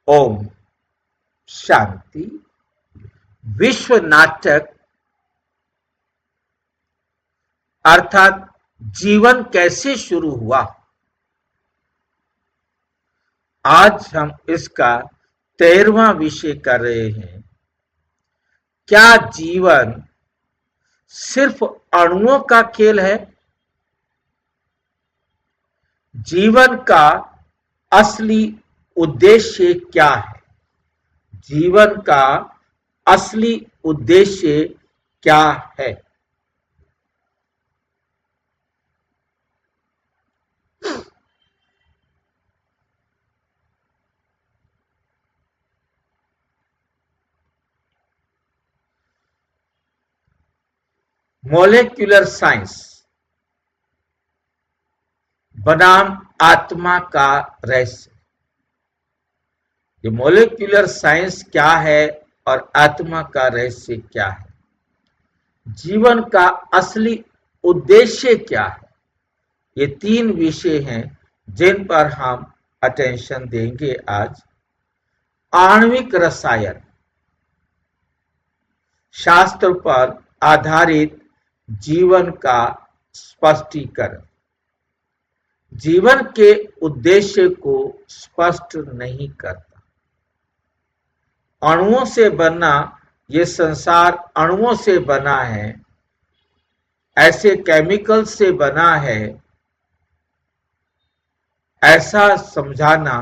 ओम शांति। विश्व नाटक अर्थात जीवन कैसे शुरू हुआ, आज हम इसका 13वां विषय कर रहे हैं। क्या जीवन सिर्फ अणुओं का खेल है? जीवन का असली उद्देश्य क्या है? जीवन का असली उद्देश्य क्या है? मॉलिक्यूलर साइंस बनाम आत्मा का रहस्य। ये मॉलिक्यूलर साइंस क्या है और आत्मा का रहस्य क्या है? जीवन का असली उद्देश्य क्या है? ये 3 विषय हैं जिन पर हम अटेंशन देंगे आज। आणविक रसायन शास्त्र पर आधारित जीवन का स्पष्टीकरण जीवन के उद्देश्य को स्पष्ट नहीं करता। अणुओं से बना ये संसार अणुओं से बना है, ऐसे केमिकल से बना है, ऐसा समझाना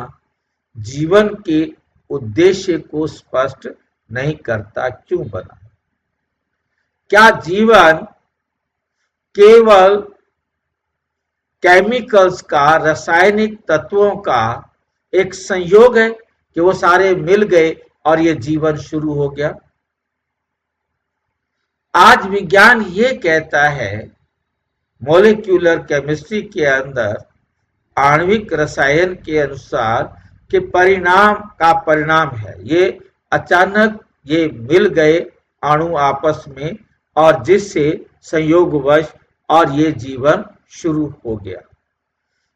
जीवन के उद्देश्य को स्पष्ट नहीं करता। क्यों बना? क्या जीवन केवल केमिकल्स का, रासायनिक तत्वों का एक संयोग है कि वो सारे मिल गए और ये जीवन शुरू हो गया? आज विज्ञान ये कहता है, मॉलिक्यूलर केमिस्ट्री के अंदर आणविक रसायन के अनुसार कि परिणाम है, ये अचानक ये मिल गए अणु आपस में और जिससे संयोगवश और ये जीवन शुरू हो गया।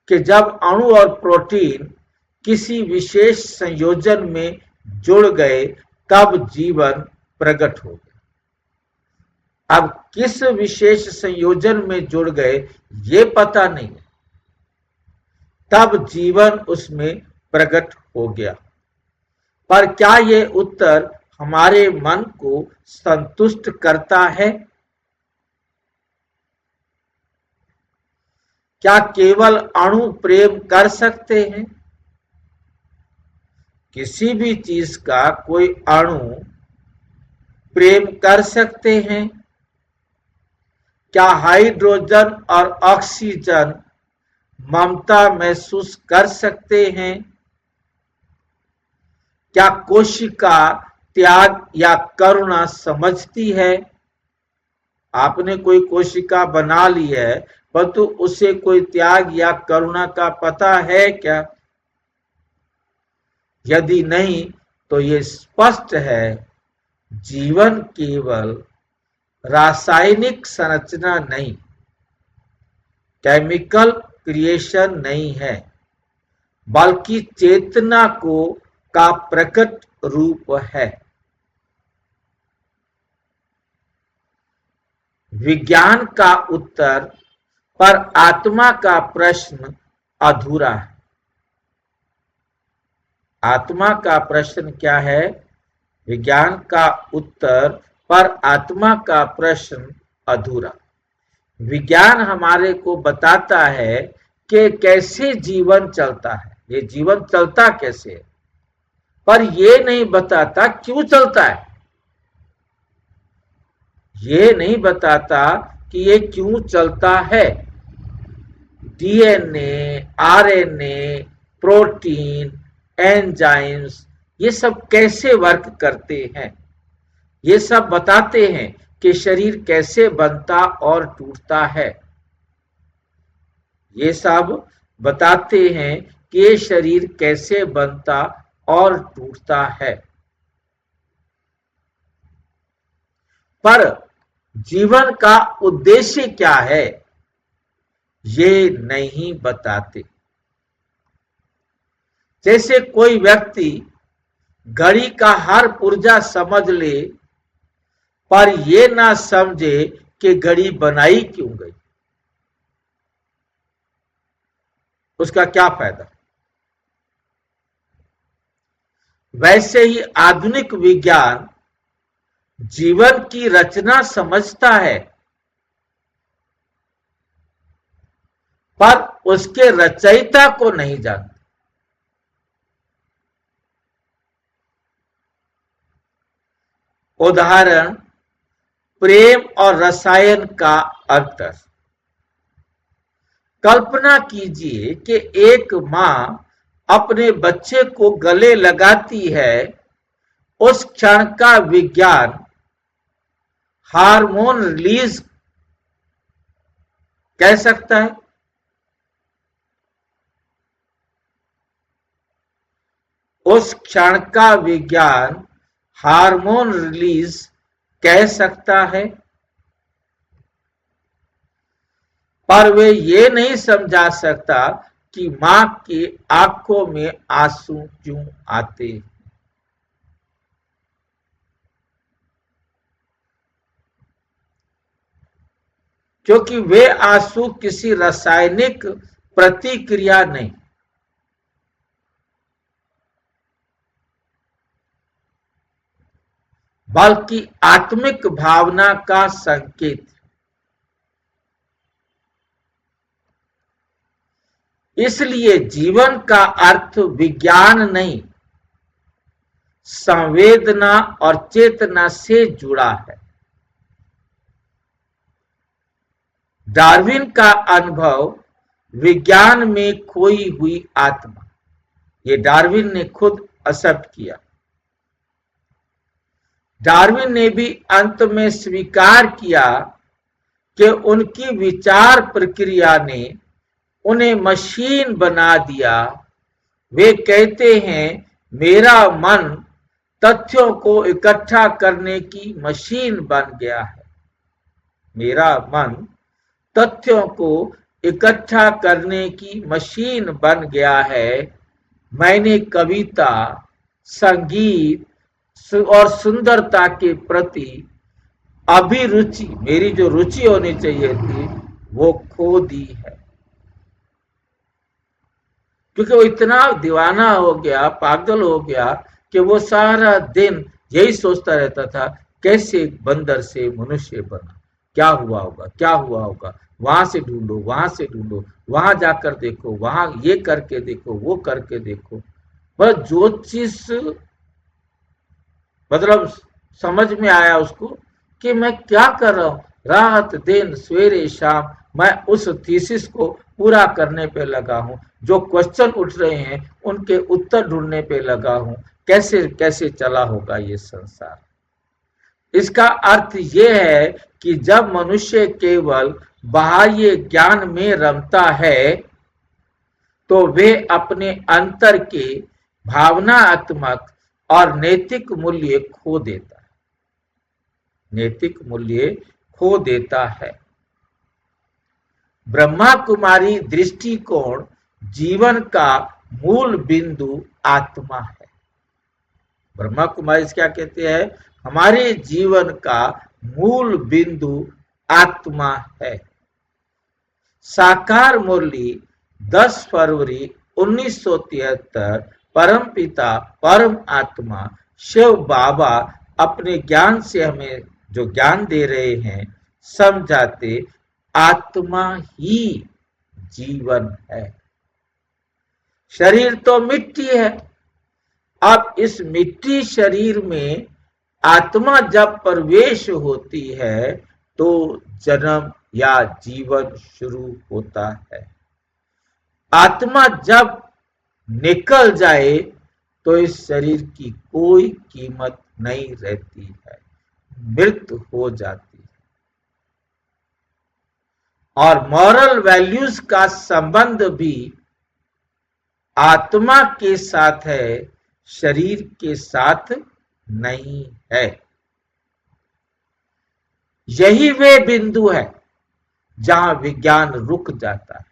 कि जब अणु और प्रोटीन किसी विशेष संयोजन में जुड़ गए तब जीवन प्रकट हो गया। अब किस विशेष संयोजन में जुड़ गए ये पता नहीं, तब जीवन उसमें प्रकट हो गया। पर क्या ये उत्तर हमारे मन को संतुष्ट करता है? क्या केवल अणु प्रेम कर सकते हैं? किसी भी चीज का कोई अणु प्रेम कर सकते हैं? क्या हाइड्रोजन और ऑक्सीजन ममता महसूस कर सकते हैं? क्या कोशिका त्याग या करुणा समझती है? आपने कोई कोशिका बना ली है, परंतु उसे कोई त्याग या करुणा का पता है क्या? यदि नहीं तो ये स्पष्ट है, जीवन केवल रासायनिक संरचना नहीं, केमिकल क्रिएशन नहीं है, बल्कि चेतना का प्रकट रूप है। विज्ञान का उत्तर पर आत्मा का प्रश्न अधूरा है। आत्मा का प्रश्न क्या है? विज्ञान का उत्तर पर आत्मा का प्रश्न अधूरा। विज्ञान हमारे को बताता है कि कैसे जीवन चलता है, ये जीवन चलता कैसे है, पर ये नहीं बताता क्यों चलता है। ये नहीं बताता कि ये क्यों चलता है। डीएनए, आरएनए, प्रोटीन, एंजाइम्स, ये सब कैसे वर्क करते हैं, ये सब बताते हैं कि शरीर कैसे बनता और टूटता है। ये सब बताते हैं कि ये शरीर कैसे बनता और टूटता है, पर जीवन का उद्देश्य क्या है ये नहीं बताते। जैसे कोई व्यक्ति घड़ी का हर पुर्जा समझ ले, पर ये ना समझे कि घड़ी बनाई क्यों गई, उसका क्या फायदा। वैसे ही आधुनिक विज्ञान जीवन की रचना समझता है, पर उसके रचयिता को नहीं जानता। उदाहरण, प्रेम और रसायन का अंतर। कल्पना कीजिए कि एक मां अपने बच्चे को गले लगाती है। उस क्षण का विज्ञान हार्मोन रिलीज कह सकता है। उस क्षण का विज्ञान हार्मोन रिलीज कह सकता है, पर वे ये नहीं समझा सकता कि मां की आंखों में आंसू क्यों आते। क्योंकि वे आंसू किसी रासायनिक प्रतिक्रिया नहीं, बल्कि आत्मिक भावना का संकेत। इसलिए जीवन का अर्थ विज्ञान नहीं, संवेदना और चेतना से जुड़ा है। डार्विन का अनुभव विज्ञान में खोई हुई आत्मा, ये डार्विन ने खुद एक्सेप्ट किया। डार्विन ने भी अंत में स्वीकार किया कि उनकी विचार प्रक्रिया ने उन्हें मशीन बना दिया। वे कहते हैं, मेरा मन तथ्यों को इकट्ठा करने की मशीन बन गया है। मेरा मन तथ्यों को इकट्ठा करने की मशीन बन गया है। मैंने कविता, संगीत और सुंदरता के प्रति अभिरुचि, मेरी जो रुचि होनी चाहिए थी, वो खो दी है। क्योंकि वो इतना दीवाना हो गया, पागल हो गया कि वो सारा दिन यही सोचता रहता था, कैसे बंदर से मनुष्य बना, क्या हुआ होगा, क्या हुआ होगा, वहां से ढूंढो, वहां से ढूंढो, वहां जाकर देखो, वहां ये करके देखो, वो करके देखो। बस जो चीज मतलब समझ में आया उसको कि मैं क्या कर रहा हूं, रात दिन सवेरे शाम मैं उस थीसिस को पूरा करने पे लगा हूं, जो क्वेश्चन उठ रहे हैं उनके उत्तर ढूंढने पे लगा हूं, कैसे कैसे चला होगा ये संसार। इसका अर्थ ये है कि जब मनुष्य केवल बाह्य ज्ञान में रमता है, तो वे अपने अंतर के भावनात्मक और नैतिक मूल्य खो देता है। नैतिक मूल्य खो देता है। ब्रह्मा कुमारी दृष्टिकोण जीवन का मूल बिंदु आत्मा है। ब्रह्मा कुमारी क्या कहते हैं? हमारे जीवन का मूल बिंदु आत्मा है। साकार मुरली 10 फरवरी 1973 परमपिता परम आत्मा शिव बाबा अपने ज्ञान से हमें जो ज्ञान दे रहे हैं, समझाते आत्मा ही जीवन है। शरीर तो मिट्टी है। अब इस मिट्टी शरीर में आत्मा जब प्रवेश होती है तो जन्म या जीवन शुरू होता है। आत्मा जब निकल जाए तो इस शरीर की कोई कीमत नहीं रहती है, मृत्यु हो जाती है। और मॉरल वैल्यूज का संबंध भी आत्मा के साथ है, शरीर के साथ नहीं है। यही वे बिंदु है जहां विज्ञान रुक जाता है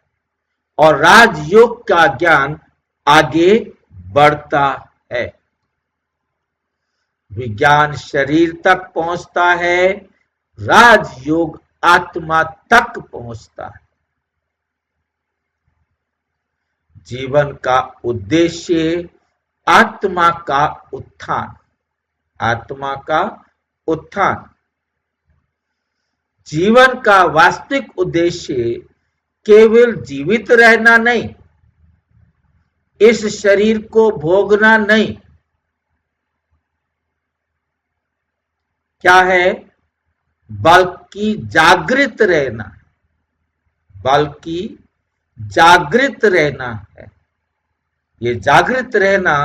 और राजयोग का ज्ञान आगे बढ़ता है। विज्ञान शरीर तक पहुंचता है, राजयोग आत्मा तक पहुंचता है। जीवन का उद्देश्य आत्मा का उत्थान, आत्मा का उत्थान। जीवन का वास्तविक उद्देश्य केवल जीवित रहना नहीं, इस शरीर को भोगना नहीं। क्या है? बल्कि जागृत रहना, बल्कि जागृत रहना है। ये जागृत रहना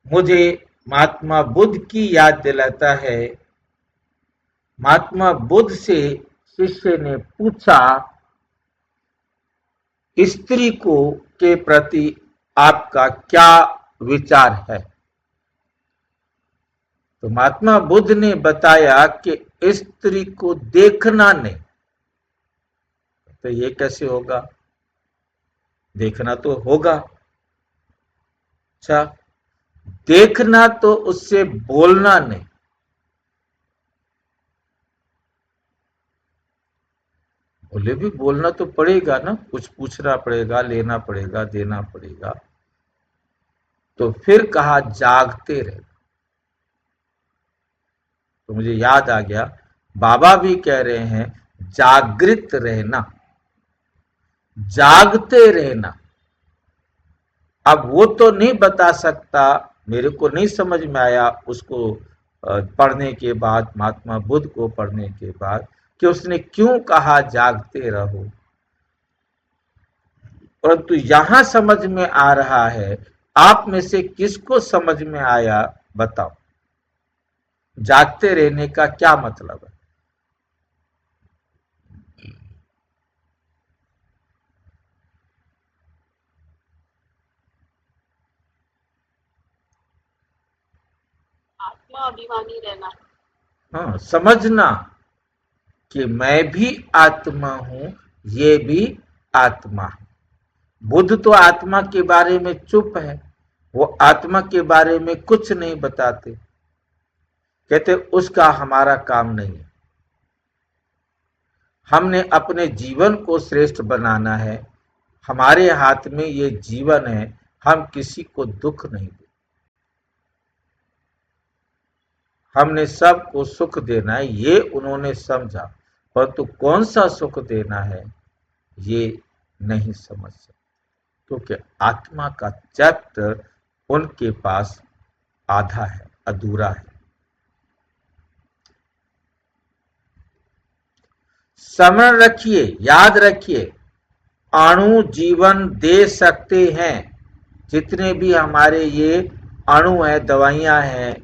मुझे महात्मा बुद्ध की याद दिलाता है। महात्मा बुद्ध से शिष्य ने पूछा, स्त्री को के प्रति आपका क्या विचार है? तो महात्मा बुद्ध ने बताया कि स्त्री को देखना नहीं। तो ये कैसे होगा? देखना तो होगा। अच्छा, देखना तो उससे बोलना नहीं। बोले भी बोलना तो पड़ेगा ना, कुछ पूछना पड़ेगा, लेना पड़ेगा, देना पड़ेगा। तो फिर कहा जागते रहे। तो मुझे याद आ गया, बाबा भी कह रहे हैं जागृत रहना, जागते रहना। अब वो तो नहीं बता सकता, मेरे को नहीं समझ में आया उसको पढ़ने के बाद, महात्मा बुद्ध को पढ़ने के बाद, कि उसने क्यों कहा जागते रहो। परंतु यहां समझ में आ रहा है। आप में से किसको समझ में आया बताओ, जागते रहने का क्या मतलब है? आत्मा अभिमानी रहना। हाँ, समझना कि मैं भी आत्मा हूं, ये भी आत्मा है। बुद्ध तो आत्मा के बारे में चुप है, वो आत्मा के बारे में कुछ नहीं बताते, कहते उसका हमारा काम नहीं है। हमने अपने जीवन को श्रेष्ठ बनाना है, हमारे हाथ में ये जीवन है, हम किसी को दुख नहीं दें, हमने सबको सुख देना है, ये उन्होंने समझा। परंतु कौन सा सुख देना है ये नहीं समझ सकते, क्योंकि आत्मा का चैप्टर उनके पास आधा है, अधूरा है। स्मरण रखिए, याद रखिए, अणु जीवन दे सकते हैं। जितने भी हमारे ये अणु है, दवाइयां हैं,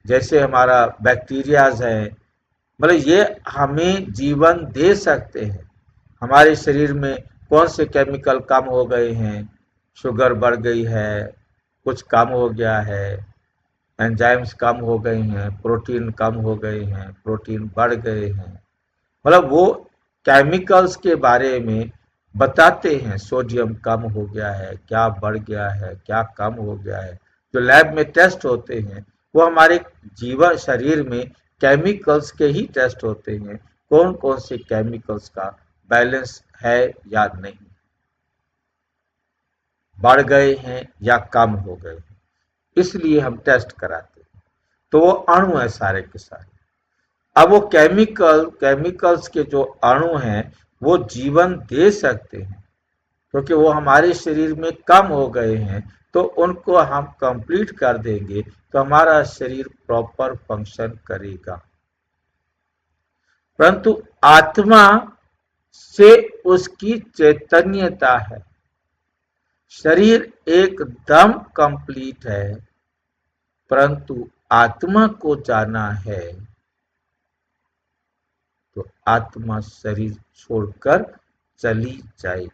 जैसे हमारा बैक्टीरियाज है, मतलब ये हमें जीवन दे सकते हैं। हमारे शरीर में कौन से केमिकल कम हो गए हैं, शुगर बढ़ गई है, कुछ कम हो गया है, एंजाइम्स कम हो गए हैं, प्रोटीन कम हो गए हैं, प्रोटीन बढ़ गए हैं, मतलब वो केमिकल्स के बारे में बताते हैं। सोडियम कम हो गया है, क्या बढ़ गया है, क्या कम हो गया है। जो लैब में टेस्ट होते हैं वो हमारे जीवन शरीर में केमिकल्स के ही टेस्ट होते हैं, कौन कौन से केमिकल्स का बैलेंस है या नहीं, बढ़ गए हैं या कम हो गए हैं, इसलिए हम टेस्ट कराते हैं। तो वो अणु है सारे के सारे। अब वो केमिकल्स के जो अणु हैं वो जीवन दे सकते हैं, क्योंकि वो हमारे शरीर में कम हो गए हैं। तो उनको हम कंप्लीट कर देंगे तो हमारा शरीर प्रॉपर फंक्शन करेगा। परंतु आत्मा से उसकी चैतन्यता है, शरीर एकदम कंप्लीट है, परंतु आत्मा को जाना है तो आत्मा शरीर छोड़कर चली जाएगी।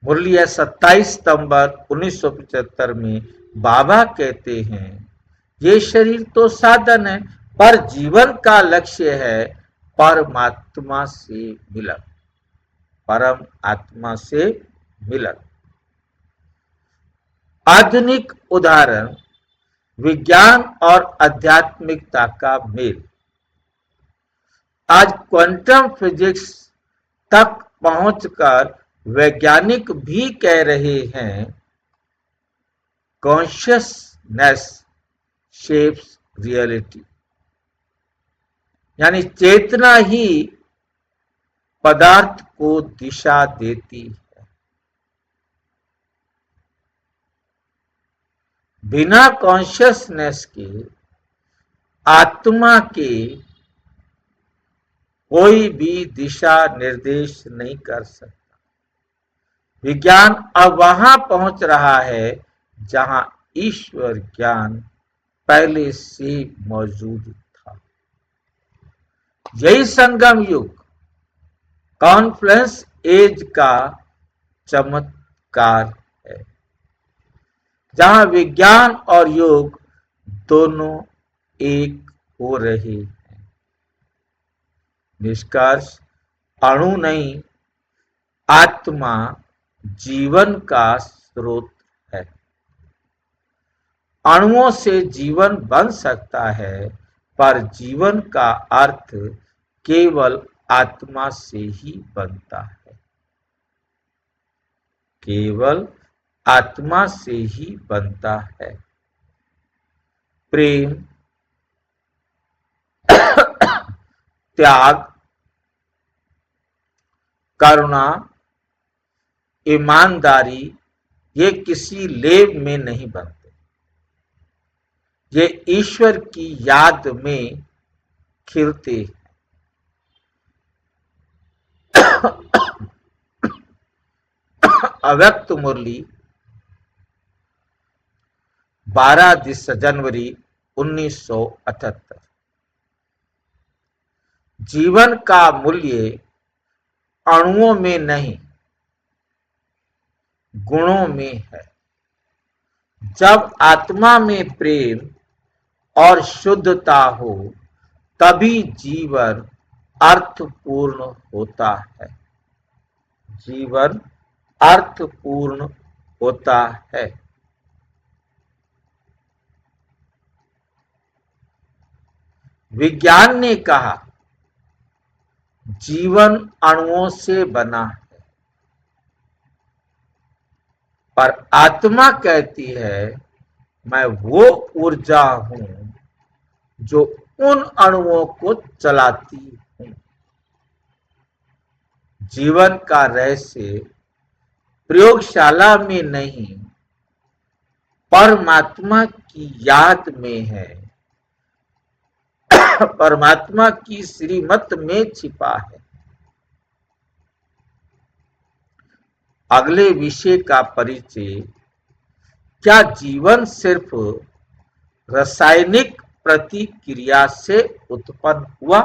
मुरली 27 सितंबर 1975 में बाबा कहते हैं, ये शरीर तो साधन है, पर जीवन का लक्ष्य है परमात्मा से मिलन, परम आत्मा से मिलन। आधुनिक उदाहरण विज्ञान और आध्यात्मिकता का मेल। आज क्वांटम फिजिक्स तक पहुंचकर वैज्ञानिक भी कह रहे हैं कॉन्शियसनेस शेप्स रियलिटी, यानी चेतना ही पदार्थ को दिशा देती है। बिना कॉन्शियसनेस के आत्मा के कोई भी दिशा निर्देश नहीं कर सकता। विज्ञान अब वहां पहुंच रहा है जहां ईश्वर ज्ञान पहले से मौजूद था। यही संगम युग, कॉन्फ्लुएंस एज का चमत्कार है, जहां विज्ञान और योग दोनों एक हो रहे हैं। निष्कर्ष, अणु नहीं, आत्मा जीवन का स्रोत है। अणुओं से जीवन बन सकता है, पर जीवन का अर्थ केवल आत्मा से ही बनता है, केवल आत्मा से ही बनता है। प्रेम, त्याग, करुणा, ईमानदारी ये किसी लेब में नहीं बनते, ये ईश्वर की याद में खिलते हैं। अव्यक्त मुरली 12 जनवरी 1978। जीवन का मूल्य अणुओं में नहीं, गुणों में है। जब आत्मा में प्रेम और शुद्धता हो, तभी जीवन अर्थपूर्ण होता है। जीवन अर्थपूर्ण होता है। विज्ञान ने कहा जीवन अणुओं से बना है, पर आत्मा कहती है मैं वो ऊर्जा हूं जो उन अणुओं को चलाती हूं। जीवन का रहस्य प्रयोगशाला में नहीं, परमात्मा की याद में है, परमात्मा की श्रीमत में छिपा है। अगले विषय का परिचय, क्या जीवन सिर्फ रासायनिक प्रतिक्रिया से उत्पन्न हुआ?